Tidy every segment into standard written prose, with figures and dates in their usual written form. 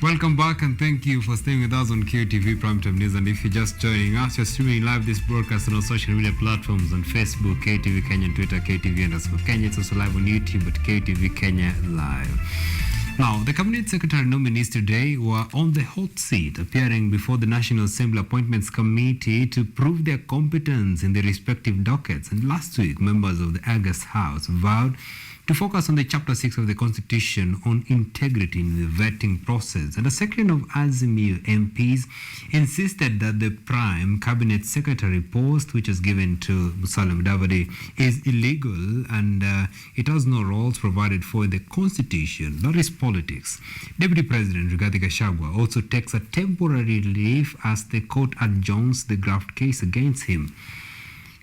Welcome back and thank you for staying with us on QTV Primetime News. And if you're just joining us, you're streaming live this broadcast on our social media platforms on Facebook, KTV Kenya, and Twitter, KTV_Kenya. It's also live on YouTube at KTV Kenya Live. Now, the Cabinet Secretary nominees today were on the hot seat, appearing before the National Assembly Appointments Committee to prove their competence in their respective dockets. And last week, members of the August House vowed to focus on the Chapter 6 of the Constitution on integrity in the vetting process. And a section of Azimio MPs insisted that the Prime Cabinet Secretary post, which was given to Musalia Mudavadi, is illegal and it has no roles provided for in the Constitution. That is politics. Deputy President Rigathi Gachagua also takes a temporary leave as the court adjourns the graft case against him.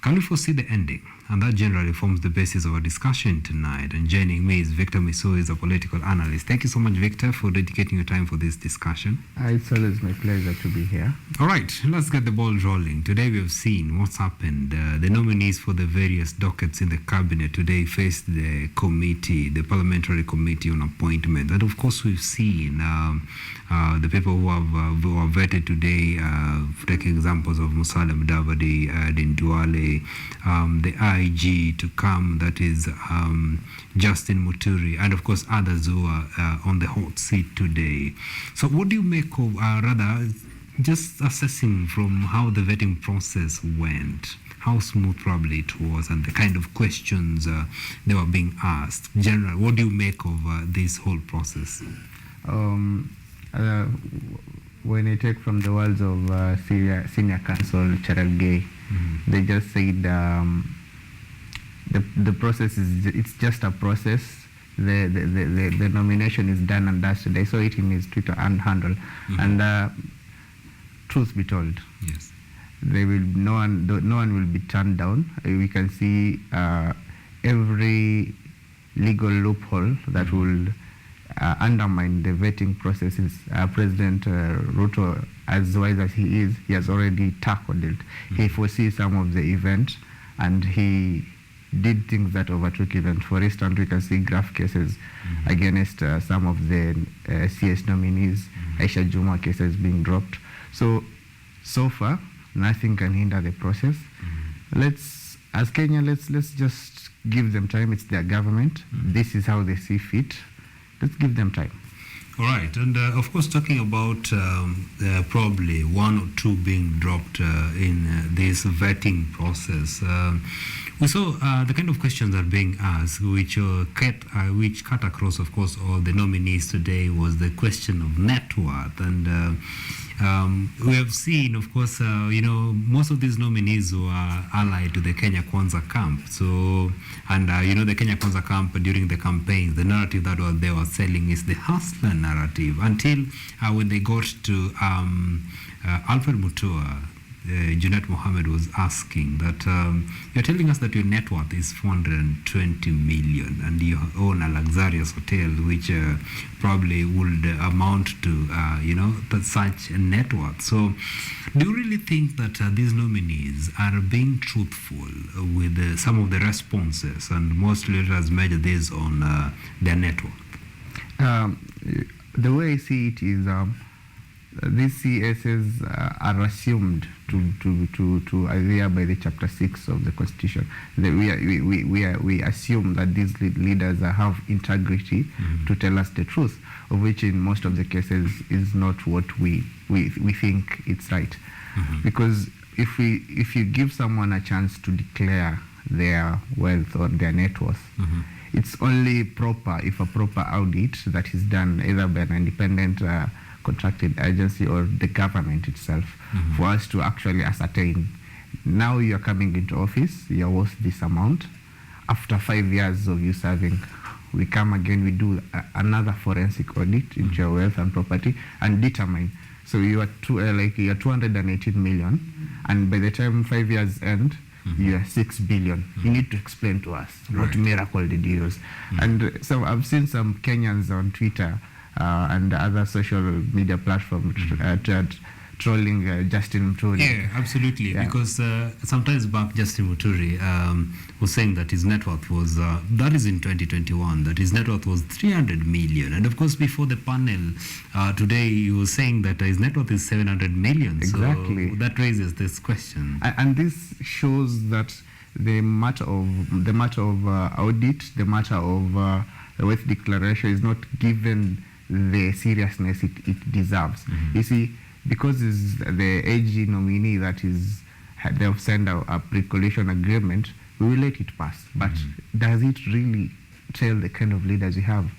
Can we foresee the ending? And that generally forms the basis of our discussion tonight. And joining me is Victor Misuo, is a political analyst. Thank you so much, Victor, for dedicating your time for this discussion. It's always my pleasure to be here. All right, let's get the ball rolling. Today we have seen what's happened. The nominees for the various dockets in the cabinet today faced the committee, the parliamentary committee on appointment. And of course, we've seen the people who are vetted today, taking examples of Musalia Mudavadi, Duale, the IG to come, that is Justin Muturi, and of course others who are on the hot seat today. So what do you make of, rather, just assessing from how the vetting process went, how smooth probably it was, and the kind of questions they were being asked? General, what do you make of this whole process? When I take from the words of senior counsel Cherargei, they just said the process it's just a process. The nomination is done and dusted. I saw it in his Twitter handle. And truth be told, yes, no one will be turned down. We can see every legal loophole that will undermine the vetting processes. President Ruto, as wise as he is, he has already tackled it. He foresees some of the events and he did things that overtook event. For instance, we can see graft cases against some of the CS nominees, Aisha Juma cases being dropped. So far, nothing can hinder the process. As Kenya, let's just give them time. It's their government. This is how they see fit. Let's give them time. All right, and of course, talking about probably one or two being dropped in this vetting process, we saw the kind of questions that are being asked, which cut across, of course, all the nominees today, was the question of net worth. And we have seen, of course, most of these nominees were allied to the Kenya Kwanza camp. So, and the Kenya Kwanza camp during the campaign, the narrative that they were selling is the hustler narrative. Until when they got to Alfred Mutua, Junet Mohammed was asking that you're telling us that your net worth is 420 million and you own a luxurious hotel which probably would amount to such a net worth. So do you really think that these nominees are being truthful with some of the responses, and mostly let us measure this on their net worth? The way I see it is these CSs are assumed to adhere by the Chapter 6 of the Constitution. We assume that these leaders have integrity to tell us the truth, of which in most of the cases is not what we think it's right. Because if you give someone a chance to declare their wealth or their net worth, it's only proper if a proper audit that is done either by an independent contracted agency or the government itself for us to actually ascertain, now you're coming into office, you're worth this amount. After 5 years of you serving, we come again, we do another forensic audit into your wealth and property and determine. So you are you're 218 million, and by the time 5 years end, you are 6 billion. You need to explain to us what miracle did you use. And so I've seen some Kenyans on Twitter and other social media platforms trolling Justin Muturi. Yeah, absolutely. Yeah. Because sometimes back, Justin Muturi was saying that his net worth was, that is in 2021, that his net worth was 300 million. And of course, before the panel today, he was saying that his net worth is 700 million. Exactly. So that raises this question. And this shows that the matter of audit, the matter of the wealth declaration is not given the seriousness it deserves. You see, because it's the AG nominee that is, they have signed a pre-coalition agreement, we will let it pass. But does it really tell the kind of leaders we have?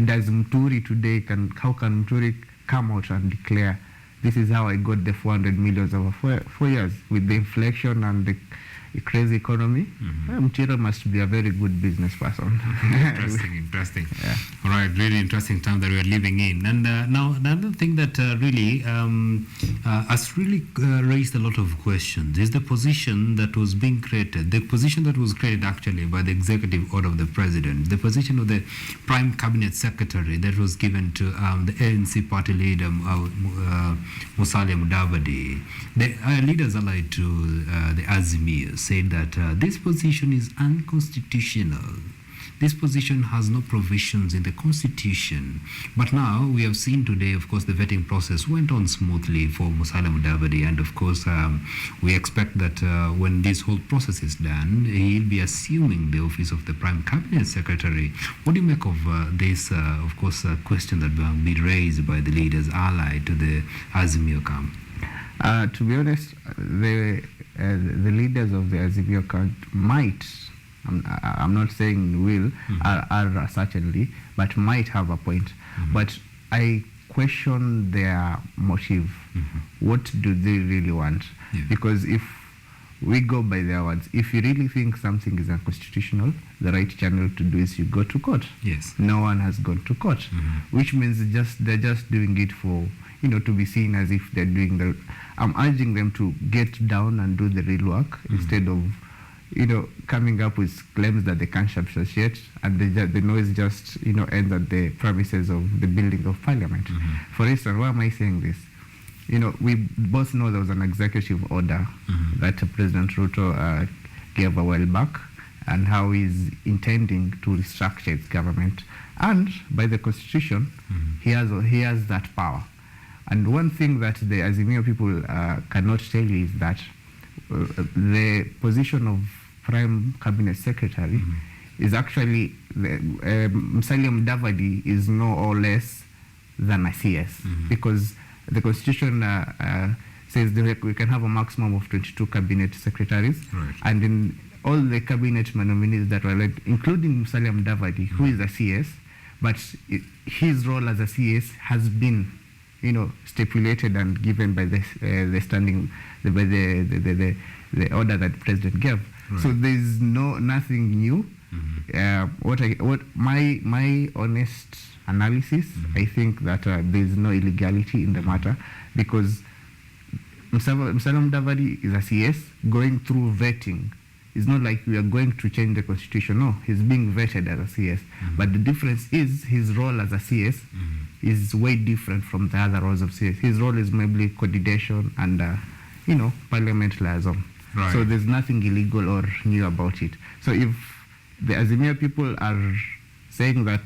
Does Muturi today, how can Muturi come out and declare, this is how I got the 400 million over 4 years with the inflation and the crazy economy? Muturi must be a very good business person. Interesting. Yeah. All right, really interesting time that we are living in. And now another thing that really has really raised a lot of questions is the position that was being created. The position that was created actually by the executive order of the president. The position of the prime cabinet secretary that was given to the ANC party leader Musalia Mudavadi. The leaders allied to the Azimio said that this position is unconstitutional. This position has no provisions in the constitution. But now we have seen today, of course, the vetting process went on smoothly for Musalia Mudavadi, and of course we expect that when this whole process is done, he'll be assuming the office of the prime cabinet secretary. What do you make of this, of course, question that will be raised by the leaders allied to the Azimio camp? To be honest, the leaders of the Azimio camp might, I'm not saying will, are certainly, but might have a point. But I question their motive. What do they really want? Because if we go by their words, if you really think something is unconstitutional, the right channel to do is you go to court. Yes. No one has gone to court, which means they're just doing it for, to be seen as if they're doing the. I'm urging them to get down and do the real work instead of, coming up with claims that they can't substantiate, and the noise just, ends at the premises of the building of parliament. For instance, why am I saying this? We both know there was an executive order that President Ruto gave a while back, and how he's intending to restructure its government. And by the constitution, he has that power. And one thing that the Azimio people cannot tell you is that the position of prime cabinet secretary is actually, Musalia Mudavadi is no or less than a CS, because the constitution says that we can have a maximum of 22 cabinet secretaries, and in all the cabinet nominees that were elected, including Musalia Mudavadi, who is a CS, but his role as a CS has been, stipulated and given by the standing, by the order that the president gave. So there is nothing new. What my honest analysis, I think that there is no illegality in the matter, because Musalia Mudavadi is a CS going through vetting. It's not like we are going to change the constitution. No, he's being vetted as a CS. But the difference is his role as a CS is way different from the other roles of CS. His role is maybe coordination and, parliament liaison. So there's nothing illegal or new about it. So if the Azimio people are saying that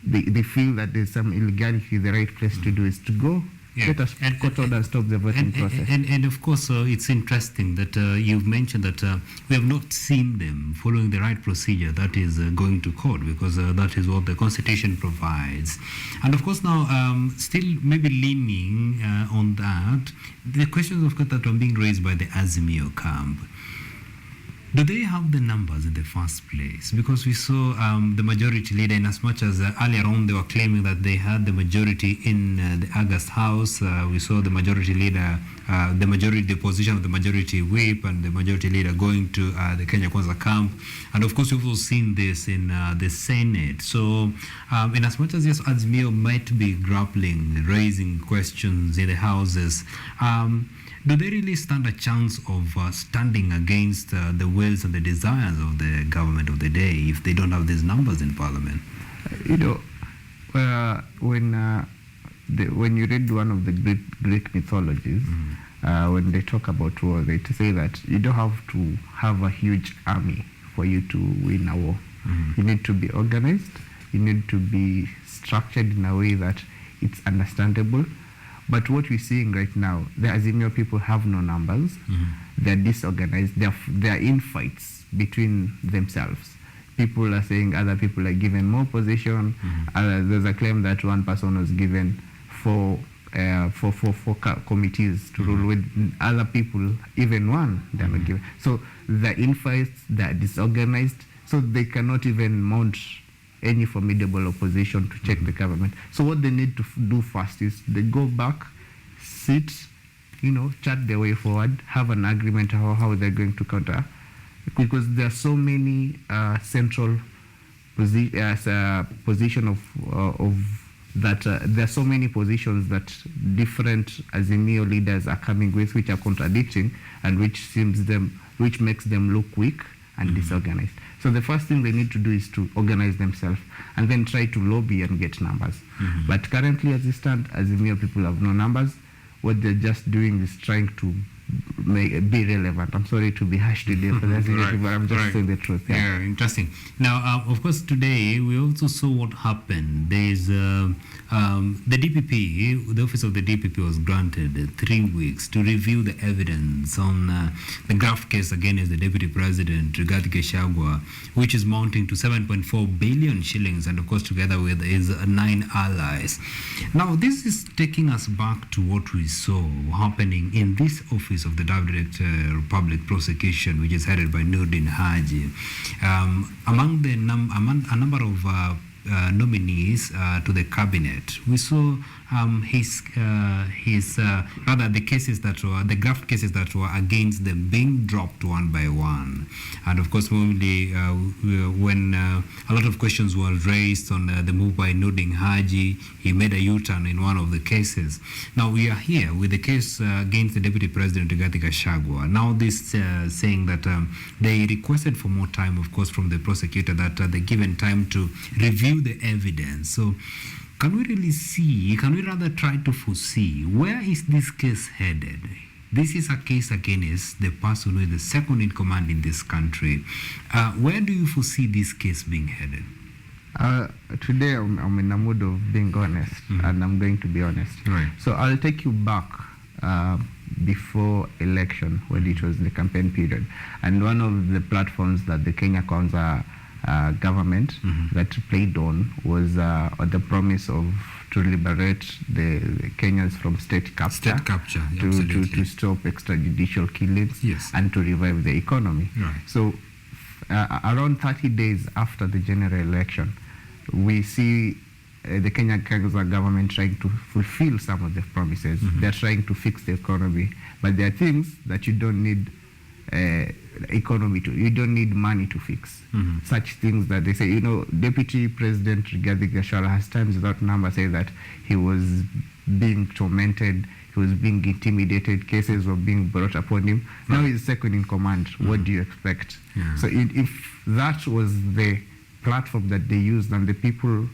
they feel that there's some illegality, the right place to do is to go let us court order and stop the voting process. And of course, it's interesting that you've mentioned that we have not seen them following the right procedure, that is going to court, because that is what the Constitution provides. And of course now, still maybe leaning on that, the questions of course that are being raised by the Azimio camp. Do they have the numbers in the first place? Because we saw the majority leader, in as much as earlier on they were claiming that they had the majority in the August House. We saw the majority leader, the position of the majority whip and the majority leader going to the Kenya Kwanza camp. And of course, we've also seen this in the Senate. So in as much as yes, Azimio might be grappling, raising questions in the houses, do they really stand a chance of standing against the wills and the desires of the government of the day if they don't have these numbers in parliament? When when you read one of the Greek mythologies, when they talk about war, they say that you don't have to have a huge army for you to win a war. You need to be organized. You need to be structured in a way that it's understandable. But what we're seeing right now, the Azimio people have no numbers. They're disorganized. They're in fights between themselves. People are saying other people are given more position. There's a claim that one person was given four committees to rule with other people, even one they're not given. So they're in fights, they're disorganized, so they cannot even mount any formidable opposition to check the government. So what they need to do first is they go back, sit, chart their way forward, have an agreement how they're going to counter, because there are so many central position of that there are so many positions that different Azimio leaders are coming with, which are contradicting and which makes them look weak and disorganized. So the first thing they need to do is to organize themselves and then try to lobby and get numbers. But currently, as it stands, Azimio people have no numbers. What they're just doing is trying to be relevant. I'm sorry to be harsh today for that, but I'm just saying the truth. Yeah, interesting. Now, of course, today we also saw what happened. There's the DPP, the office of the DPP was granted 3 weeks to review the evidence on the graft case against the Deputy President, Rigathi Gachagua, which is mounting to 7.4 billion shillings, and of course, together with his 9 allies. Now, this is taking us back to what we saw happening in this office of the Director of Public Prosecution, which is headed by Nordin Haji. Among a number of nominees to the cabinet, we saw the cases that were the graft cases that were against them being dropped one by one, and of course, mainly when a lot of questions were raised on the move by Nordin Haji, he made a U-turn in one of the cases. Now we are here with the case against the Deputy President Rigathi Gachagua. Now this saying that they requested for more time, of course, from the prosecutor, that they given time to review the evidence. So can we rather try to foresee where is this case headed? This is a case against the person who is the second in command in this country. Where do you foresee this case being headed? Today I'm in a mood of being honest, and I'm going to be honest. Right. So I'll take you back before election, when it was the campaign period, and one of the platforms that the Kenya Kwanza government that played on was the promise of to liberate the Kenyans from state capture, to stop extrajudicial killings, and to revive the economy. Right. So around 30 days after the general election, we see the Kenya Kwanza government trying to fulfill some of the promises. They're trying to fix the economy, but there are things that you don't need you don't need money to fix. Such things that they say, Deputy President Rigathi Gachagua has times without number say that he was being tormented, he was being intimidated, cases were being brought upon him. Now he's second in command. What do you expect? So if that was the platform that they used and the people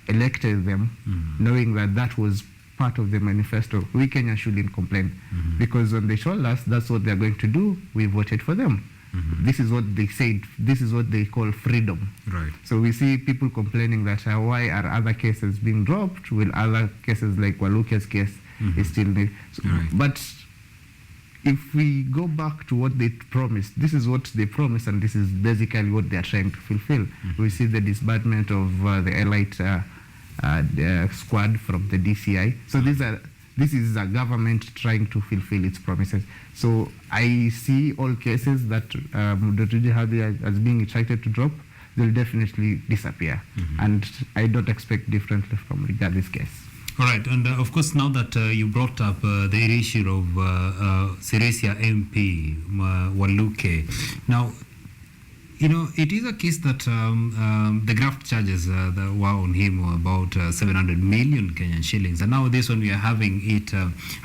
elected them, knowing that that was part of the manifesto, we Kenya shouldn't complain, because when they told us that's what they're going to do, we voted for them. This is what they said. This is what they call freedom. Right. So we see people complaining that why are other cases being dropped while other cases like Waluke's case is still there. But if we go back to what they promised, this is what they promised, and this is basically what they are trying to fulfill. We see the disbandment of the elite squad from the DCI. So this is a government trying to fulfill its promises. So I see all cases that Mudotiji Hadi as being excited to drop, they'll definitely disappear. And I don't expect differently from Rigathi's case. All right, and of course, now that you brought up the issue of Sirisia MP, Waluke, now, it is a case that the graft charges that were on him were about 700 million Kenyan shillings. And now this one, we are having it,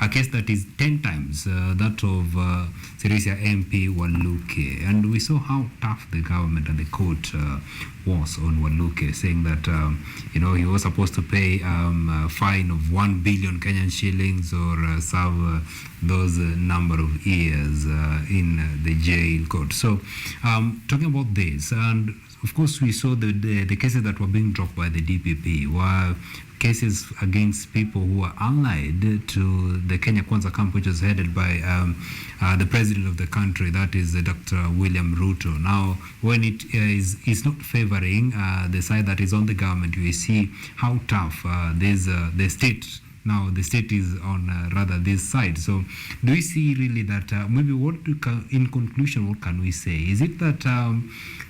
a case that is 10 times that of Sirisia MP Waluke. And we saw how tough the government and the court was on Waluke, saying that he was supposed to pay a fine of 1 billion Kenyan shillings or serve those number of years in the jail court. So talking about this, and of course we saw the cases that were being dropped by the DPP were cases against people who are allied to the Kenya Kwanza camp, which is headed by the president of the country, that is Dr. William Ruto. Now, when it is not favoring the side that is on the government, we see how tough the state. Now the state is on rather this side. So do we see really that maybe in conclusion, what can we say? Is it that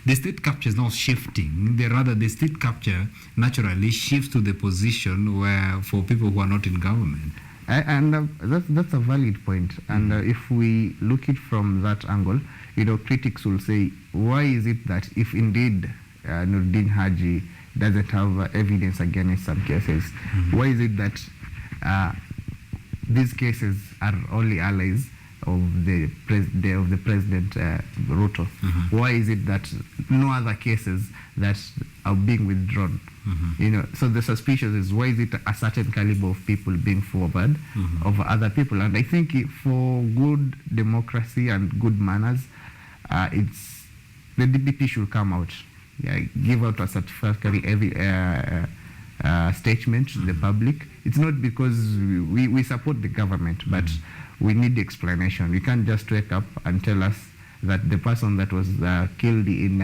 the state capture is now shifting? Rather, the state capture naturally shifts to the position where for people who are not in government? And that's a valid point. And if we look it from that angle, critics will say, why is it that if indeed Nurdin Haji doesn't have evidence against some cases, why is it that these cases are only allies of the President Ruto? Why is it that no other cases that are being withdrawn? So the suspicion is, why is it a certain caliber of people being forward over other people? And I think for good democracy and good manners, it's the DPP should come out, give out a satisfactory statement to the public. It's not because we support the government, but we need explanation. We can't just wake up and tell us that the person that was killed in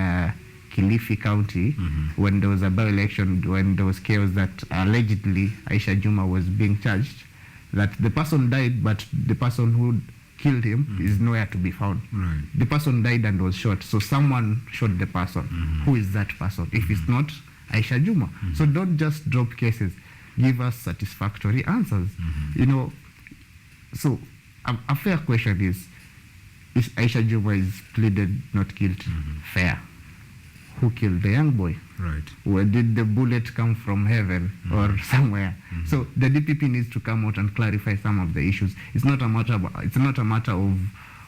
Kilifi County, when there was a by-election, when there was chaos that allegedly Aisha Juma was being charged, that the person died, but the person who killed him is nowhere to be found. Right. The person died and was shot, so someone shot the person. Who is that person? If it's not Aisha Juma. So don't just drop cases. Give us satisfactory answers. So a fair question is Aisha Juma is pleaded not guilty? Fair. Who killed the young boy? Right. Where did the bullet come from, heaven or somewhere? So the DPP needs to come out and clarify some of the issues. It's not a matter of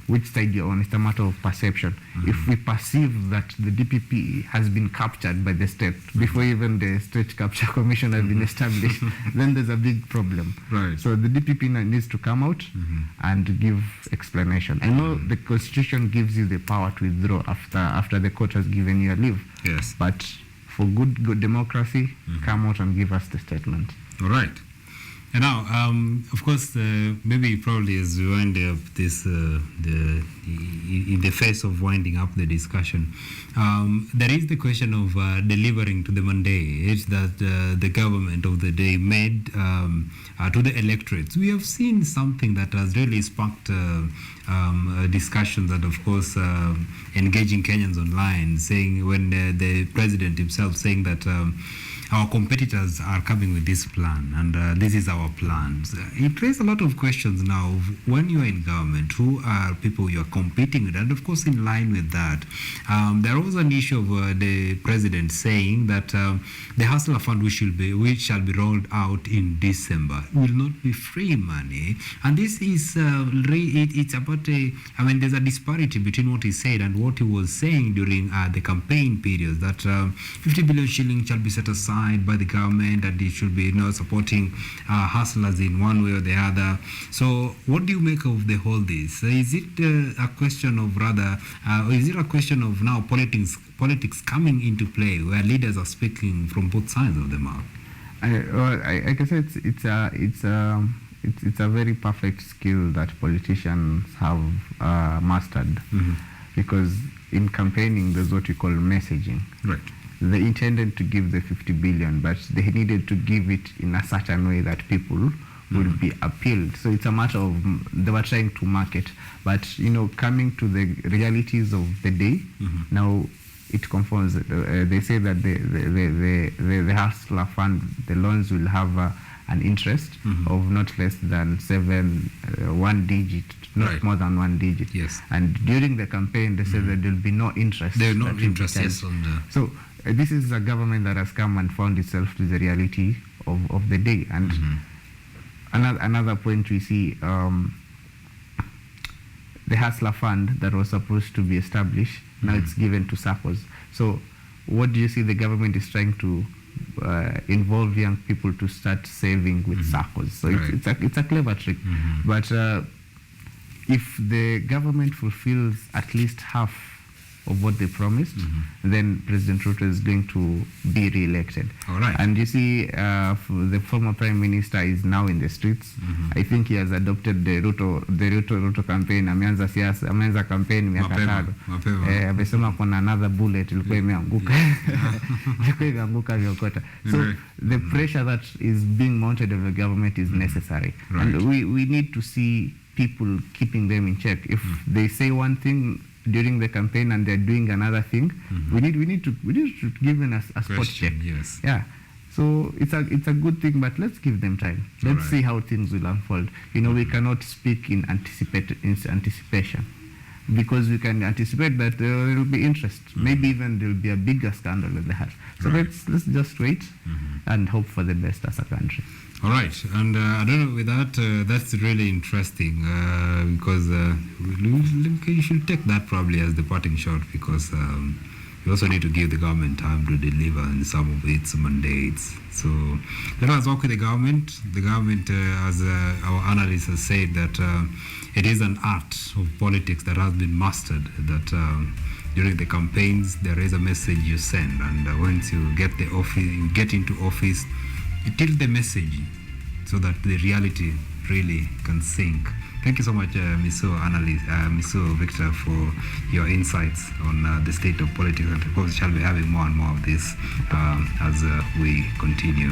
which side you're on. It's a matter of perception. If we perceive that the DPP has been captured by the state before even the State Capture Commission has been established, then there's a big problem. Right. So the DPP needs to come out and give explanation. I know the Constitution gives you the power to withdraw after the court has given you a leave. Yes. But for good democracy, come out and give us the statement. All right. And now, of course, maybe probably as we wind up this, in the face of winding up the discussion, there is the question of delivering to the mandate that the government of the day made to the electorates. We have seen something that has really sparked discussions and, of course, engaging Kenyans online, saying when the president himself saying that our competitors are coming with this plan, and this is our plan. It raises a lot of questions now. When you are in government, who are people you are competing with? And of course, in line with that, there was an issue of the president saying that the Hustler Fund, which shall be rolled out in December, will not be free money. And this is it's about there's a disparity between what he said and what he was saying during the campaign period, that 50 billion shillings shall be set aside by the government, and it should be supporting hustlers in one way or the other. So what do you make of the whole this? Is it a question of is it a question of now politics coming into play, where leaders are speaking from both sides of the mouth? I can say it's a very perfect skill that politicians have mastered, because in campaigning there's what we call messaging. Right. They intended to give the 50 billion, but they needed to give it in a certain way that people would be appealed. So it's a matter of they were trying to market, but coming to the realities of the day, now it conforms. They say that the Hustler Fund, the loans will have an interest of not less than one digit, not more than one digit. Yes. And during the campaign, they said that there will be no interest. There will no interest. Yes. So this is a government that has come and found itself to the reality of the day. And another point we see, the Hustler Fund that was supposed to be established, now it's given to SACCOs. So what do you see the government is trying to involve young people to start saving with SACCOs? So it's a clever trick. But if the government fulfills at least half of what they promised, then President Ruto is going to be re-elected. All right. And you see, the former Prime Minister is now in the streets. I think he has adopted the Ruto campaign. Ameanza campaign miaka tano. Amesema kuna another bullet ilikuwa imeanguka. Ilikuwa imeanguka vyokota. So the pressure that is being mounted of the government is necessary. Right. And we need to see people keeping them in check. If they say one thing during the campaign and they're doing another thing, we need to give them a spot check. Yes. Yeah. So it's a good thing, but let's give them time. Let's see how things will unfold. You know, we cannot speak in anticipation, because we can anticipate that there will be interest. Maybe even there will be a bigger scandal in the house. So let's just wait and hope for the best as a country. All right, and I don't know, with that, that's really interesting, because you should take that probably as the parting shot, because we also need to give the government time to deliver on some of its mandates. So let us work with the government. The government, as our analyst has said, that it is an art of politics that has been mastered, that during the campaigns there is a message you send, and once you get into office, you tilt the message so that the reality really can sink. Thank you so much, Misuo Victor, for your insights on the state of politics. And of course, we shall be having more and more of this as we continue.